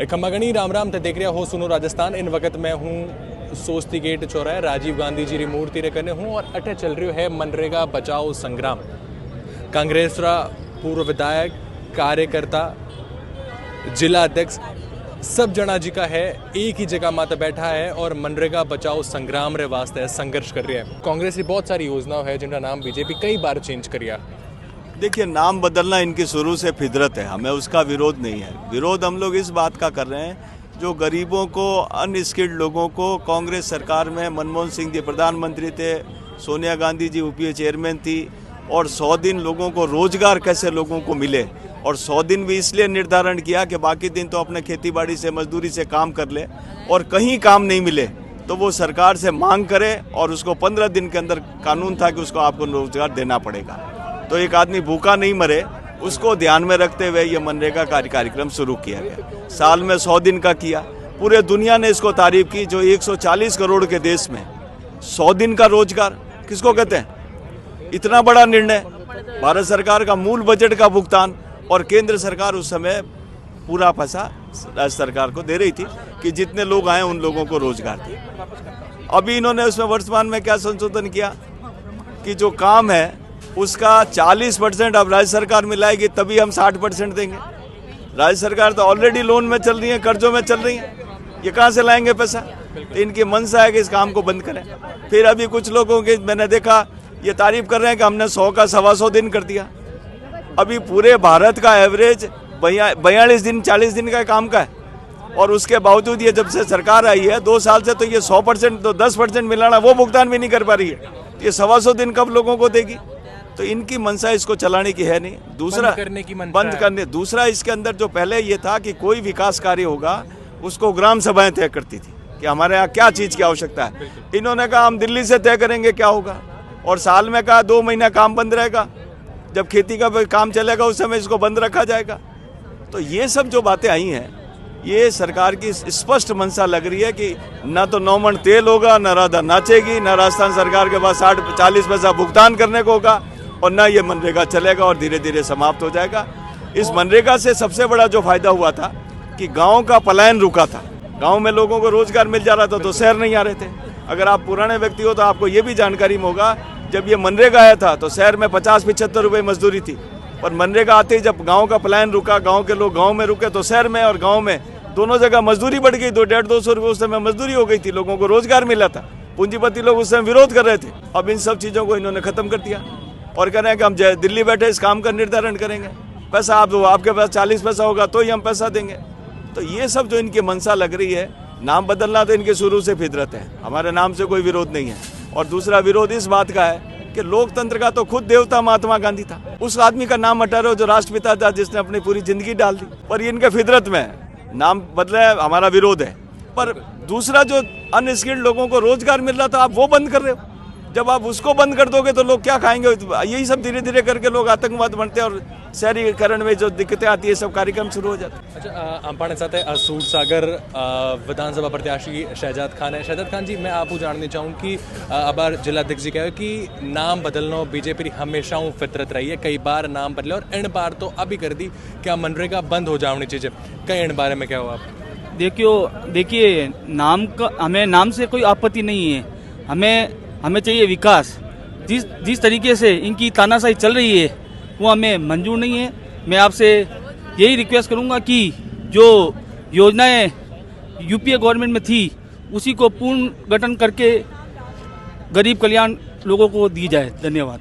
खम्बागणी राम राम ते देख रहा हो सुनो राजस्थान। इन वक्त मैं हूँ सोस्ती गेट चौराहे राजीव गांधी जी री मूर्ति रे कने हूँ और अटे चल रही है मनरेगा बचाओ संग्राम। कांग्रेस रा पूर्व विधायक, कार्यकर्ता, जिला अध्यक्ष सब जना जी का है एक ही जगह माता बैठा है और मनरेगा बचाओ संग्राम रे वास्ते संघर्ष कर रही है। कांग्रेस की बहुत सारी योजनाएं है जिनका नाम बीजेपी कई बार चेंज करिया। देखिए, नाम बदलना इनकी शुरू से फितरत है, हमें उसका विरोध नहीं है। विरोध हम लोग इस बात का कर रहे हैं जो गरीबों को, अनस्किल्ड लोगों को कांग्रेस सरकार में मनमोहन सिंह जी प्रधानमंत्री थे, सोनिया गांधी जी यूपीए चेयरमैन थी और 100 दिन लोगों को रोजगार कैसे लोगों को मिले। और 100 दिन भी इसलिए निर्धारण किया कि बाकी दिन तो अपने खेती बाड़ी से, मजदूरी से काम कर ले और कहीं काम नहीं मिले तो वो सरकार से मांग करे और उसको 15 दिन के अंदर कानून था कि उसको आपको रोजगार देना पड़ेगा। तो एक आदमी भूखा नहीं मरे, उसको ध्यान में रखते हुए ये मनरेगा कार्यक्रम शुरू किया गया। साल में 100 दिन का किया। पूरे दुनिया ने इसको तारीफ की। जो 140 करोड़ के देश में 100 दिन का रोजगार किसको कहते हैं? इतना बड़ा निर्णय। भारत सरकार का मूल बजट का भुगतान और केंद्र सरकार उस समय पूरा पैसा राज्य सरकार को दे रही थी कि जितने लोग आए उन लोगों को रोजगार दिए। अभी इन्होंने उसमें वर्तमान में क्या संशोधन किया कि जो काम है उसका 40% अब राज्य सरकार मिलाएगी, तभी हम 60% देंगे। राज्य सरकार तो ऑलरेडी लोन में चल रही है, कर्जों में चल रही है, ये कहाँ से लाएंगे पैसा? तो इनकी मंशा है कि इस काम को बंद करें। फिर अभी कुछ लोगों के मैंने देखा ये तारीफ कर रहे हैं कि हमने 100 का 125 दिन कर दिया। अभी पूरे भारत का एवरेज 42 दिन 40 दिन का काम का है और उसके बावजूद ये जब से सरकार आई है 2 साल से तो ये 100% तो 10% मिलाना वो भुगतान भी नहीं कर पा रही है। ये 125 दिन कब लोगों को देगी? तो इनकी मंशा इसको चलाने की है नहीं। दूसरा बंद करने। दूसरा इसके अंदर जो पहले ये था कि कोई विकास कार्य होगा उसको ग्राम सभाएं तय करती थी कि हमारे यहाँ क्या चीज़ की आवश्यकता है। इन्होंने कहा हम दिल्ली से तय करेंगे क्या होगा और साल में कहा 2 महीना काम बंद रहेगा, जब खेती का काम चलेगा उस समय इसको बंद रखा जाएगा। तो ये सब जो बातें आई हैं ये सरकार की स्पष्ट मंशा लग रही है कि न तो 9 मन तेल होगा, न राधा नाचेगी, न राजस्थान सरकार के पास 40 पैसा भुगतान करने को होगा और न ये मनरेगा चलेगा और धीरे धीरे समाप्त हो जाएगा। इस मनरेगा से सबसे बड़ा जो फायदा हुआ था कि गाँव का पलायन रुका था। गाँव में लोगों को रोजगार मिल जा रहा था तो शहर नहीं आ रहे थे। अगर आप पुराने व्यक्ति हो तो आपको ये भी जानकारी में होगा जब ये मनरेगा आया था तो शहर में 50-75 रुपये मजदूरी थी, पर मनरेगा आते ही जब गांव का पलायन रुका, गांव के लोग गांव में रुके तो शहर में और गांव में दोनों जगह मजदूरी बढ़ गई। 150-200 रुपये उस समय मजदूरी हो गई थी, लोगों को रोजगार मिला था। पूंजीपति लोग उस समय विरोध कर रहे थे। अब इन सब चीज़ों को इन्होंने खत्म कर दिया और कह रहे हैं कि हम दिल्ली बैठे इस काम का निर्धारण करेंगे। पैसा आप दो, आपके पास 40 पैसा होगा तो ही हम पैसा देंगे। तो ये सब जो इनकी मंशा लग रही है, नाम बदलना तो इनके शुरू से फितरत है। हमारे नाम से कोई विरोध नहीं है। और दूसरा विरोध इस बात का है कि लोकतंत्र का तो खुद देवता महात्मा गांधी था, उस आदमी का नाम हटा रहे हो जो राष्ट्रपिता था, जिसने अपनी पूरी जिंदगी डाल दी। पर इनके फितरत में नाम बदले, हमारा विरोध है। पर दूसरा जो अनस्किल्ड लोगों को रोजगार मिल रहा था आप वो बंद कर रहे हो। जब आप उसको बंद कर दोगे तो लोग क्या खाएंगे? यही सब धीरे धीरे करके लोग आतंकवाद बनते हैं और शहरीकरण में जो दिक्कतें आती है सब कार्यक्रम शुरू हो जाते हैं। अच्छा, આપણે સાથે सूरसागर विधानसभा प्रत्याशी शहजाद खान है। शहजाद खान जी, मैं आपको जानना चाहूँ कि अबार जिला अध्यक्ष जी कहे कि नाम बदलना बीजेपी हमेशा फितरत रही है, कई बार नाम बदले और इन बार तो अभी कर दी क्या मनरेगा बंद हो जानी चाहिए। कई इन बारे में क्या हो आप? देखिए नाम का, हमें नाम से कोई आपत्ति नहीं है। हमें चाहिए विकास। जिस तरीके से इनकी तानाशाही चल रही है वो हमें मंजूर नहीं है। मैं आपसे यही रिक्वेस्ट करूंगा कि जो योजनाएं यूपीए गवर्नमेंट में थी उसी को पूर्ण गठन करके गरीब कल्याण लोगों को दी जाए। धन्यवाद।